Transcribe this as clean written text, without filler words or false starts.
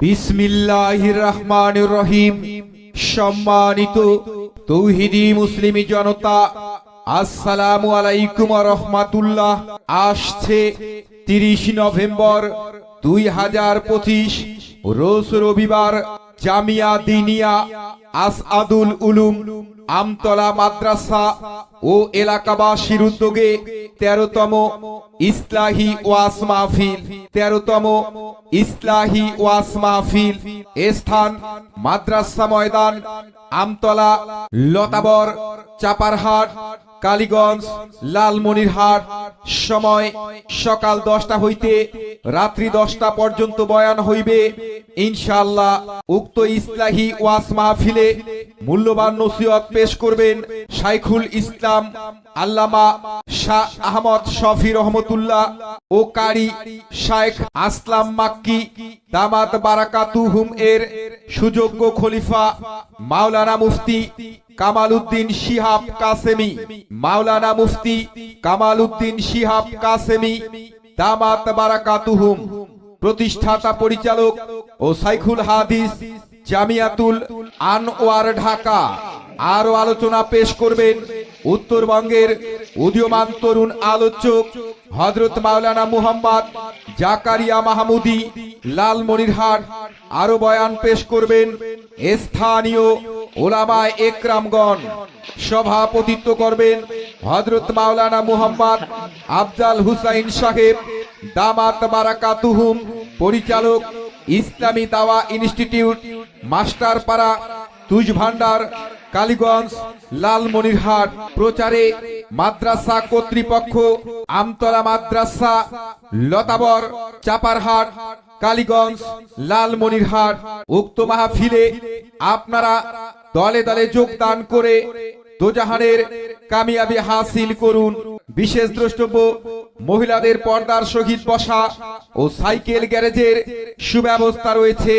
বিসমিল্লাহির রহমানির রহিম। সম্মানিত তৌহিদি মুসলিম জনতা, আসসালামু আলাইকুম ওয়া রাহমাতুল্লাহ। আসছে 30 নভেম্বর 2025 রোজ রবিবার জামিয়া দিনিয়া আসআদুল উলুম আমতলা মাদ্রাসা ও এলাকাবাসীর উদ্যোগে 13তম ইসলাহি ওয়াজ মাহফিল 13তম ইসলাহি ওয়াজ মাহফিল। স্থান মাদ্রাসা ময়দান, আমতলা, লতাবর, চাপারহাট, কালীগঞ্জ, লালমনিরহাট। সময় সকাল 10টা হইতে রাত্রি 10টা পর্যন্ত বয়ান হইবে ইনশাআল্লাহ। উক্ত ইসলাহি ওয়াজ মাহফিলে মূল্যবান নসিহত পেশ করবেন শাইখুল ইসলাম আল্লামা শাহ আহমদ শফি রহমতুল্লাহ ও কারি শাইখ আসলাম মাক্কি দামাত বারাকাতুহুম এর সুযোগ্য খলিফা মাওলানা মুফতি কামাল উদ্দিন শিহাব কাসেমি। মাওলানা মুফতি কামাল উদ্দিন শিহাব কাসেমি দামাত বারাকাতুহুম প্রতিষ্ঠাতা পরিচালক ও শাইখুল হাদিস জামিয়াতুল আনওয়ার ঢাকা। আরো আলোচনা পেশ করবেন উত্তরবঙ্গের উদীয়মান তরুণ আলোচক হযরত মাওলানা মুহাম্মদ জাকারিয়া মাহমুদি লালমনিরহাট। আরো বয়ান পেশ করবেন স্থানীয় ওলামায়ে একরামগণ। সভাপতিত্ব করবেন হযরত মাওলানা মুহাম্মদ আফজাল হুসাইন সাহেব দামাত বারাকাতুহুম। পরিচালক ইসলামী দাওয়া ইনস্টিটিউট, মাস্টারপাড়া, তুজ ভান্ডার, কালীগঞ্জ, লালমনিরহাট। প্রচারে মাদ্রাসা কর্তৃপক্ষ, আমতলা মাদ্রাসা, লতাবর, চাপারহাট, কালীগঞ্জ, লালমনিরহাট। উক্ত মাহফিলে আপনারা দলে দলে যোগদান করে দোজাহানের কামিয়াবি হাসিল করুন। বিশেষ দ্রষ্টব্য, মহিলাদের পর্দার সহিত বসা ও সাইকেল গ্যারেজের সুব্যবস্থা রয়েছে।